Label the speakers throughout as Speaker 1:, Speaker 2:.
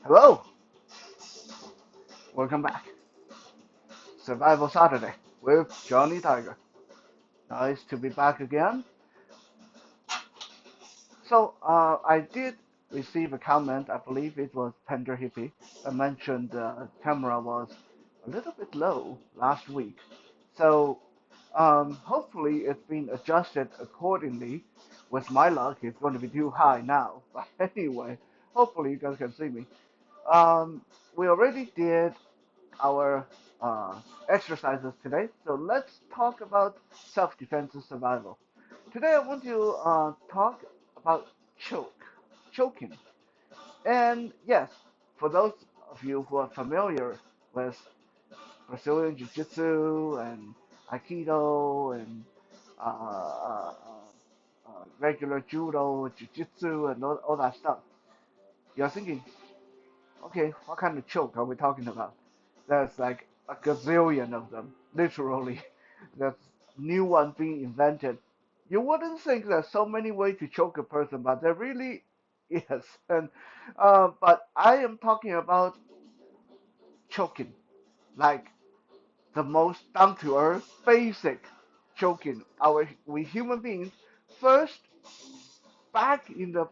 Speaker 1: Hello, welcome back. Survival Saturday with Johnny Tiger. Nice to be back again. I did receive a comment. I believe it was Tender Hippie that mentioned the camera was a little bit low last week. So, hopefully it's been adjusted accordingly. With my luck, it's going to be too high now. But anyway, hopefully you guys can see me. We already did our uh, exercises today. So let's talk about self-defense and survival. Today I want to talk about choking. And yes, for those of you who are familiar with Brazilian Jiu-Jitsu and Aikido and regular Judo, Jiu-Jitsu and all that stuff, you're thinking, okay, what kind of choke are we talking about? There's like a gazillion of them, literally. There's new ones being invented. You wouldn't think there's so many ways to choke a person, but there really is. And but I am talking about choking, like the most down to earth, basic choking. We human beings first back in the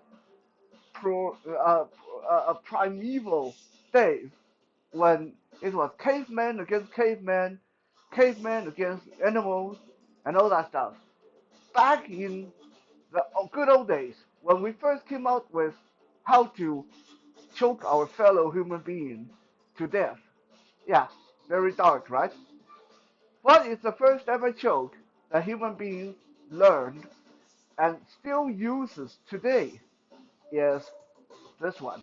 Speaker 1: primeval days when it was caveman against caveman, caveman against animals, and all that stuff. Back in the good old days, when we first came out with how to choke our fellow human being to death. Yeah, very dark, right? What is the first ever choke that human beings learned and still uses today? Is this one.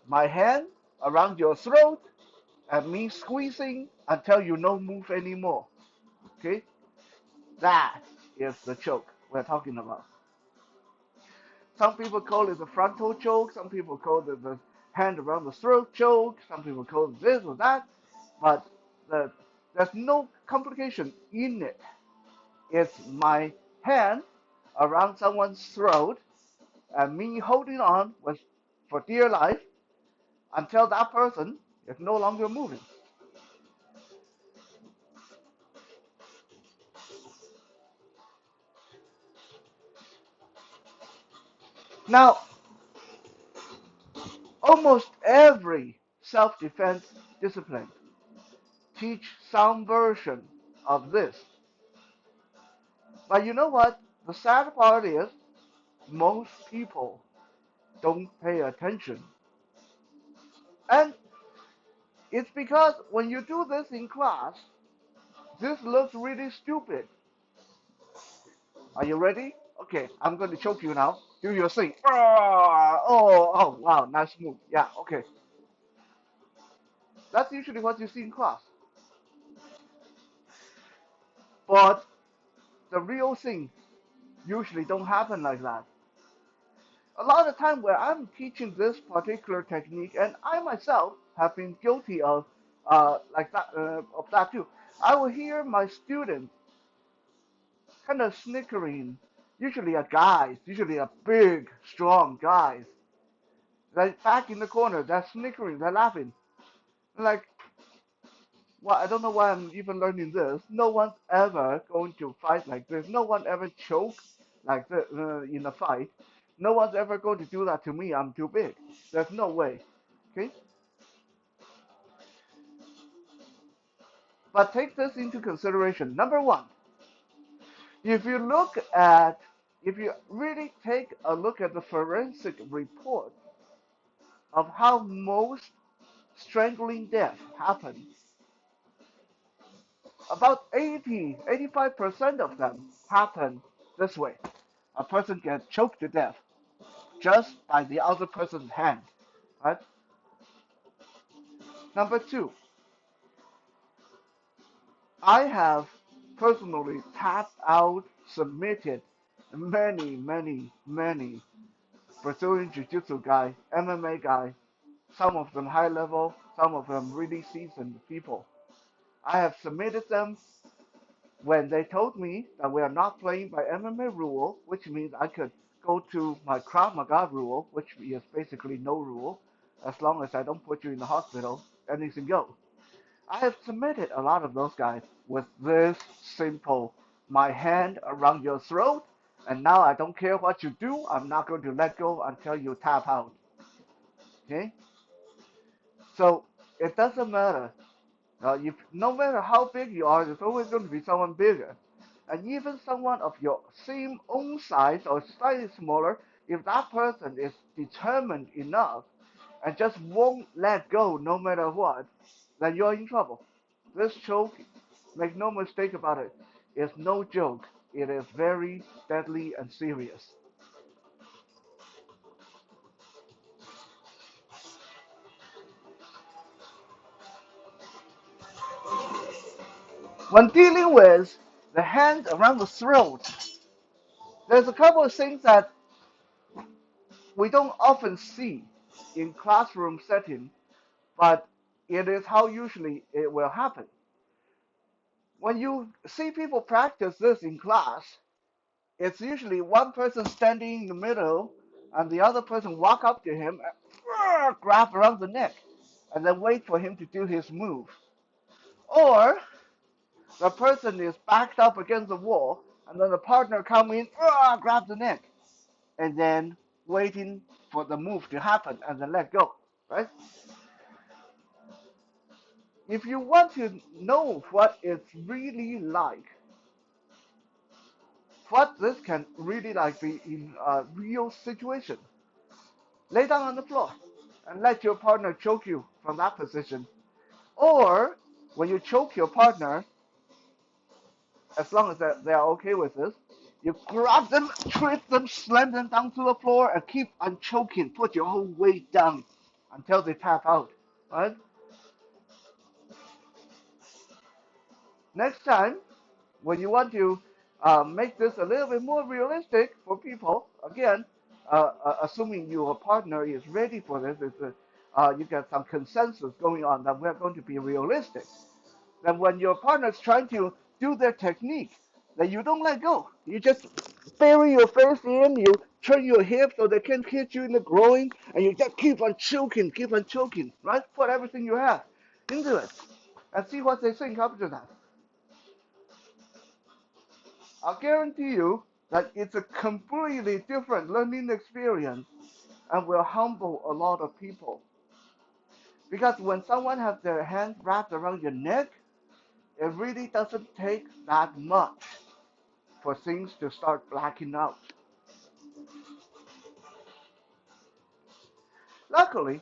Speaker 1: My hand around your throat and me squeezing until you don't move anymore. Okay? That is the choke we're talking about. Some people call it the frontal choke, some people call it the hand around the throat choke, some people call it this or that, but the, there's no complication in it. It's my hand around someone's throat and me holding on with, for dear life until that person is no longer moving. Now, almost every self-defense discipline teach some version of this. But you know what? The sad part is most people don't pay attention. And it's because when you do this in class, this looks really stupid. Are you ready? Okay, I'm going to choke you now. Do your thing. Oh, wow, nice move. Yeah, okay. That's usually what you see in class. But the real thing usually don't happen like that. A lot of time where I'm teaching this particular technique, and I myself have been guilty of that too. I will hear my students kind of snickering, usually a guys, usually a big, strong guys. They're back in the corner, they're snickering, they're laughing. Like, well, I don't know why I'm even learning this. No one's ever going to fight like this. No one ever chokes like this in a fight. No one's ever going to do that to me. I'm too big. There's no way. Okay? But take this into consideration. Number one, if you look at, if you really take a look at the forensic report of how most strangling deaths happen, about 85% of them happen this way. A person gets choked to death just by the other person's hand, right? Number two, I have personally tapped out, submitted many Brazilian Jiu-Jitsu guys, MMA guys, some of them high level, some of them really seasoned people. I have submitted them when they told me that we are not playing by MMA rule, which means I could go to my Krav Maga rule, which is basically no rule, as long as I don't put you in the hospital, anything goes. I have submitted a lot of those guys with this simple, my hand around your throat, and now I don't care what you do, I'm not going to let go until you tap out. Okay? So it doesn't matter. If no matter how big you are, there's always going to be someone bigger. And even someone of your same own size or slightly smaller, if that person is determined enough and just won't let go no matter what, then you're in trouble. This choke, make no mistake about it, is no joke. It is very deadly and serious. When dealing with the hand around the throat, there's a couple of things that we don't often see in classroom setting, but it is how usually it will happen. When you see people practice this in class, it's usually one person standing in the middle and the other person walk up to him and grab around the neck and then wait for him to do his move. Or the person is backed up against the wall and then the partner come in, grab the neck and then waiting for the move to happen and then let go, right? If you want to know what it's really like, what this can really like be in a real situation, lay down on the floor and let your partner choke you from that position. Or when you choke your partner, as long as they are okay with this, you grab them, twist them, slam them down to the floor, and keep on choking. Put your whole weight down until they tap out. Right? Next time, when you want to make this a little bit more realistic for people, again, assuming your partner is ready for this, you get some consensus going on that we're going to be realistic. Then when your partner is trying to do their technique, then you don't let go. You just bury your face in, you turn your hips so they can't hit you in the groin, and you just keep on choking, right? Put everything you have into it and see what they think after that. I guarantee you that it's a completely different learning experience and will humble a lot of people. Because when someone has their hand wrapped around your neck, it really doesn't take that much for things to start blacking out. Luckily,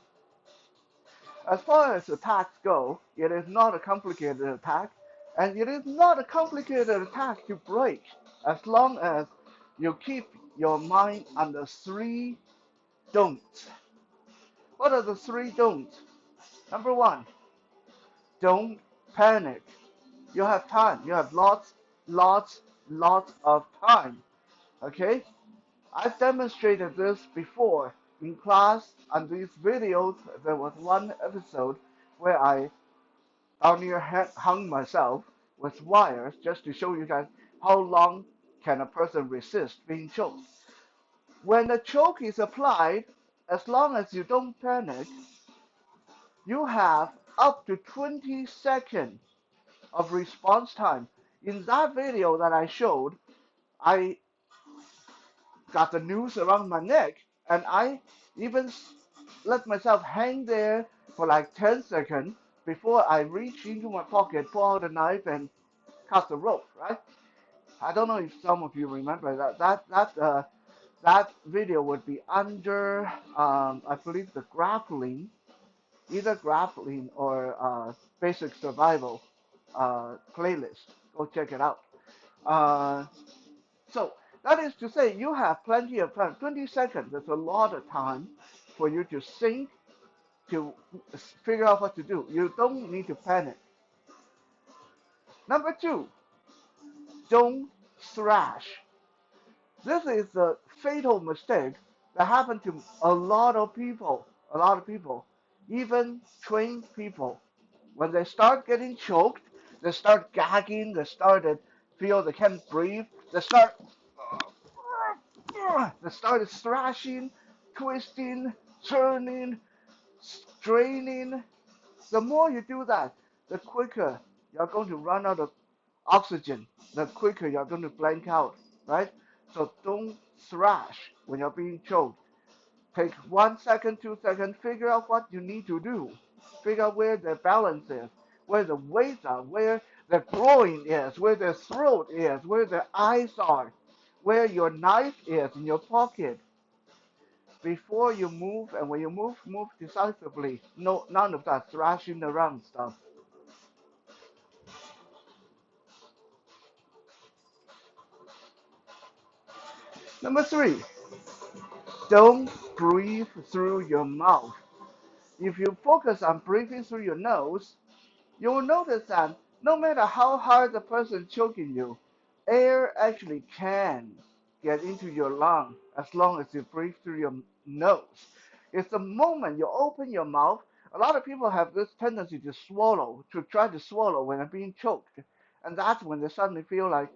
Speaker 1: as far as attacks go, it is not a complicated attack, and it is not a complicated attack to break as long as you keep your mind on the three don'ts. What are the three don'ts? Number one, don't panic. You have time. You have lots of time. Okay? I've demonstrated this before in class and these videos. There was one episode where I down near hung myself with wires just to show you guys how long can a person resist being choked. When the choke is applied, as long as you don't panic, you have up to 20 seconds of response time. In that video that I showed, I got the noose around my neck and I even let myself hang there for like 10 seconds before I reach into my pocket, pull out a knife and cut the rope, right? I don't know if some of you remember that. That video would be under, I believe, the grappling, either grappling or basic survival playlist. Go check it out. Uh, so that is to say, you have plenty of time. 20 seconds is a lot of time for you to think, to figure out what to do. You don't need to panic. Number two, don't thrash. This is a fatal mistake that happened to a lot of people. A lot of people, even trained people, when they start getting choked, they start gagging, they started feel they can't breathe, they start thrashing, twisting, turning, straining. The more you do that, the quicker you're going to run out of oxygen, the quicker you're going to blank out, right? So don't thrash when you're being choked. Take 1 second, 2 seconds, figure out what you need to do. Figure out where the balance is, where the weights are, where the groin is, where the throat is, where the eyes are, where your knife is in your pocket. Before you move, and when you move, move decisively. No, none of that thrashing around stuff. Number three, don't breathe through your mouth. If you focus on breathing through your nose, you will notice that no matter how hard the person is choking you, air actually can get into your lung as long as you breathe through your nose. It's the moment you open your mouth, a lot of people have this tendency to swallow, to try to swallow when they're being choked. And that's when they suddenly feel like,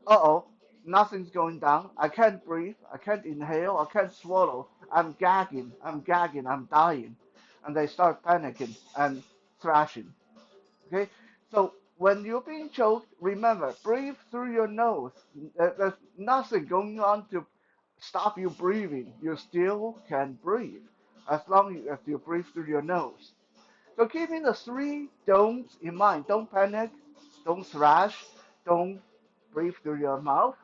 Speaker 1: uh-oh, nothing's going down. I can't breathe. I can't inhale. I can't swallow. I'm gagging. I'm gagging. I'm dying. And they start panicking and thrashing. Okay? So when you're being choked, remember, breathe through your nose. There's nothing going on to stop you breathing. You still can breathe as long as you breathe through your nose. So keeping the three don'ts in mind, don't panic, don't thrash, don't breathe through your mouth.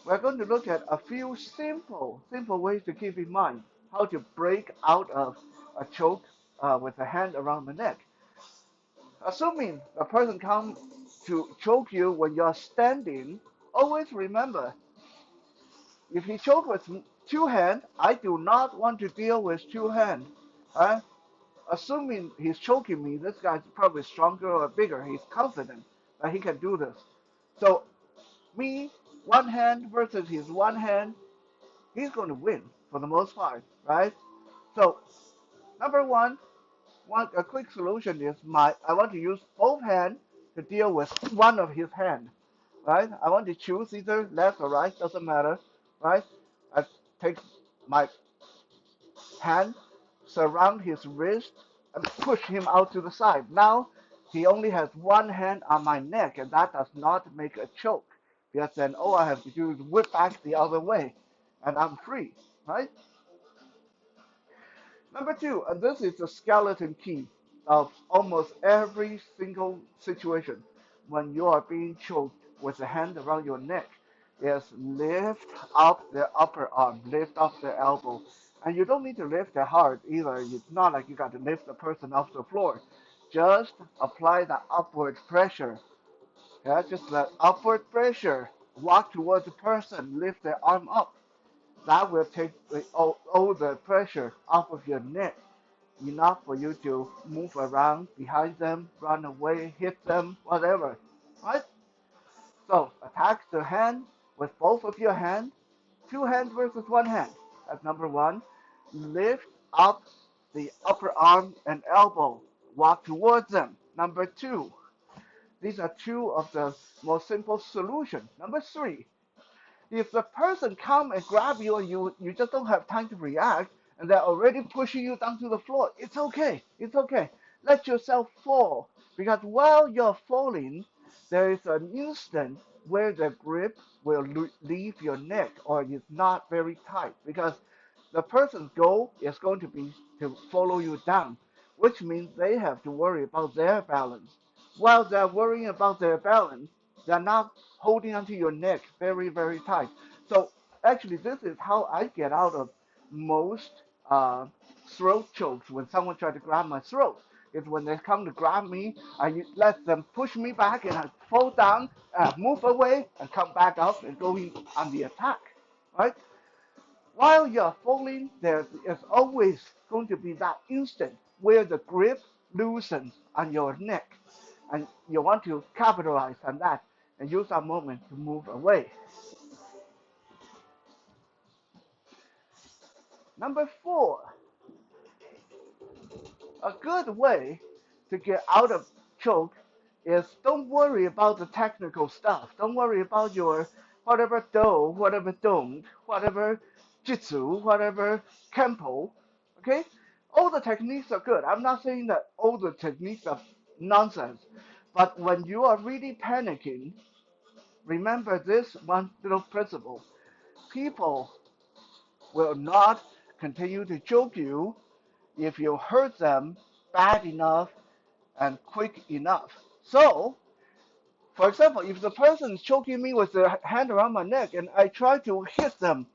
Speaker 1: We're going to look at a few simple ways to keep in mind how to break out of a choke with a hand around the neck. Assuming a person comes to choke you when you're standing, always remember, if he chokes with two hands, I do not want to deal with two hands. Uh, Assuming he's choking me, this guy's probably stronger or bigger. He's confident that he can do this. So me, one hand versus his one hand, he's going to win for the most part, right? So number one, a quick solution is I want to use both hands to deal with one of his hands, right? I want to choose either left or right, doesn't matter, right? I take my hand, surround his wrist, and push him out to the side. Now he only has one hand on my neck, and that does not make a choke, because then all I have to do is whip back the other way, and I'm free, right? Number two, and this is the skeleton key of almost every single situation when you are being choked with a hand around your neck, is lift up the upper arm, lift up the elbow. And you don't need to lift that hard either. It's not like you got to lift the person off the floor. Just apply the upward pressure. Yeah, just that upward pressure. Walk towards the person, lift the arm up. That will take all the pressure off of your neck, enough for you to move around behind them, run away, hit them, whatever. Right? So attack the hand with both of your hands, two hands versus one hand. That's number one. Lift up the upper arm and elbow. Walk towards them. Number two. These are two of the most simple solutions. Number three, if the person come and grab you and you just don't have time to react and they're already pushing you down to the floor, it's okay. It's okay. Let yourself fall because while you're falling, there is an instant where the grip will leave your neck or it's not very tight because the person's goal is going to be to follow you down, which means they have to worry about their balance. While they're worrying about their balance, they're not holding onto your neck very, very tight. So actually, this is how I get out of most uh, throat chokes when someone tries to grab my throat. Is when they come to grab me, I let them push me back and I fall down, move away, and come back up and go in on the attack. Right? While you're falling, there is always going to be that instant where the grip loosens on your neck. And you want to capitalize on that and use that moment to move away. Number four, a good way to get out of choke is don't worry about the technical stuff. Don't worry about your whatever do, whatever don't, whatever jitsu, whatever kempo. Okay? All the techniques are good. I'm not saying that all the techniques are nonsense. But when you are really panicking, remember this one little principle. People will not continue to choke you if you hurt them bad enough and quick enough. So, for example, if the person is choking me with their hand around my neck and I try to hit them,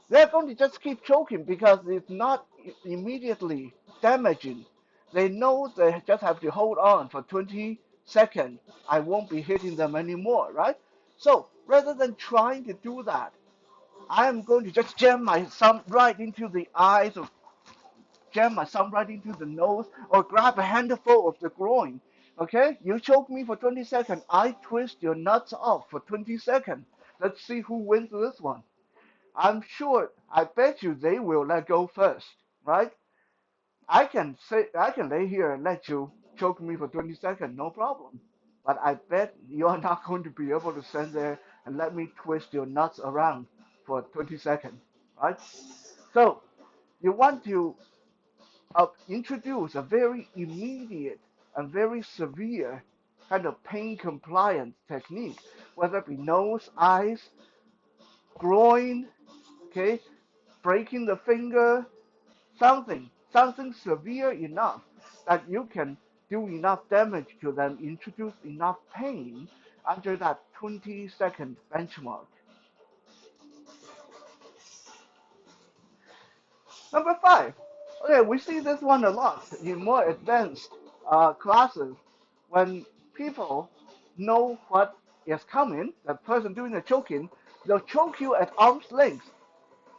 Speaker 1: they're going to just keep choking because it's not immediately damaging. They know they just have to hold on for 20 seconds. I won't be hitting them anymore, right? So rather than trying to do that, I am going to just jam my thumb right into the eyes or jam my thumb right into the nose or grab a handful of the groin. Okay, you choke me for 20 seconds. I twist your nuts off for 20 seconds. Let's see who wins this one. I'm sure, I bet you they will let go first, right? I can lay here and let you choke me for 20 seconds, no problem. But I bet you're not going to be able to stand there and let me twist your nuts around for 20 seconds, right? So you want to introduce a very immediate and very severe kind of pain compliance technique, whether it be nose, eyes, groin, okay, breaking the finger, something severe enough that you can do enough damage to them, introduce enough pain under that 20-second benchmark. Number five. Okay, we see this one a lot in more advanced classes when people know what is coming, the person doing the choking, they'll choke you at arm's length.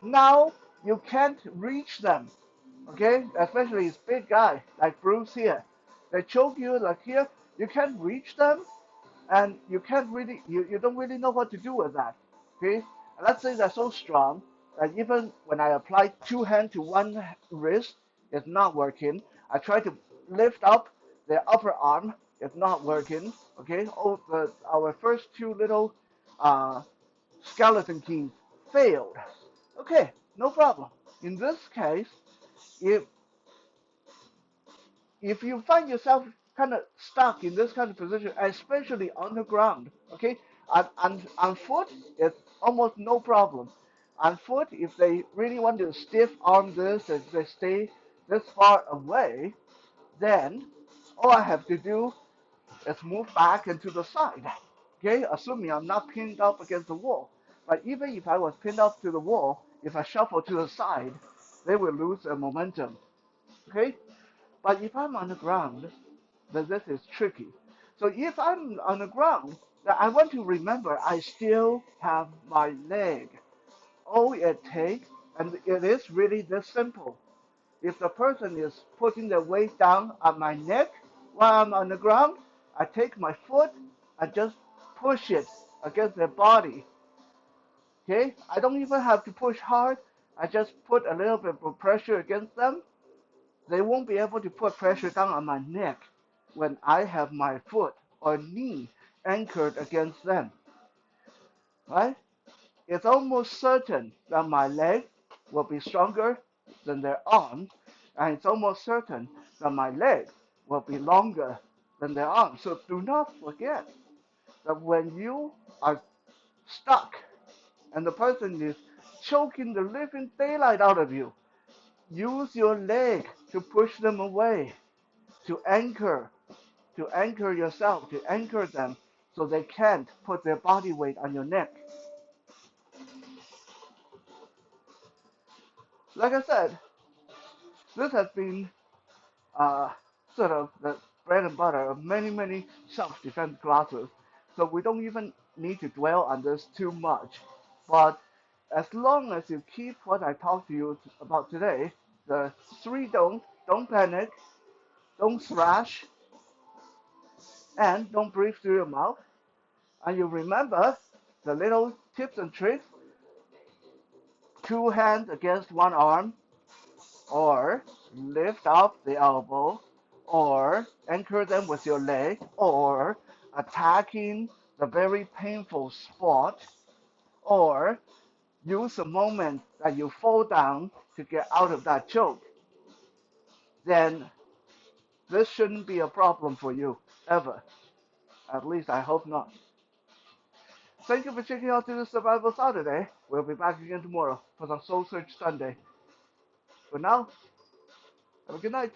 Speaker 1: Now you can't reach them, okay? Especially this big guy like Bruce here. They choke you like here, you can't reach them, and you don't really know what to do with that. Okay, and let's say they're so strong that even when I apply two hands to one wrist, it's not working. I try to lift up the upper arm, it's not working. Okay, our first two little uh, skeleton keys failed. Okay, no problem. In this case, if if you find yourself kind of stuck in this kind of position, especially on the ground, okay, on foot, it's almost no problem. On foot, if they really want to stiff arm this and they stay this far away, then all I have to do is move back and to the side, okay, assuming I'm not pinned up against the wall. But even if I was pinned up to the wall, if I shuffle to the side, they will lose their momentum, okay? But if I'm on the ground, then this is tricky. So if I'm on the ground, then I want to remember I still have my leg. All it takes, and it is really this simple. If the person is putting their weight down on my neck while I'm on the ground, I take my foot and just push it against their body. Okay? I don't even have to push hard. I just put a little bit of pressure against them. They won't be able to put pressure down on my neck when I have my foot or knee anchored against them, right? It's almost certain that my leg will be stronger than their arms, and it's almost certain that my leg will be longer than their arms. So do not forget that when you are stuck and the person is choking the living daylight out of you, use your leg to push them away, to anchor yourself, to anchor them so they can't put their body weight on your neck. Like I said, this has been uh, sort of the bread and butter of many self-defense classes, so we don't even need to dwell on this too much. But as long as you keep what I talked to you about today, the three don't panic, don't thrash, and don't breathe through your mouth, and you remember the little tips and tricks, two hands against one arm, or lift up the elbow, or anchor them with your leg, or attacking the very painful spot, or use a moment that you fall down to get out of that choke, then this shouldn't be a problem for you ever. At least I hope not. Thank you for checking out this Survival Saturday. We'll be back again tomorrow for some Soul Search Sunday. For now, have a good night.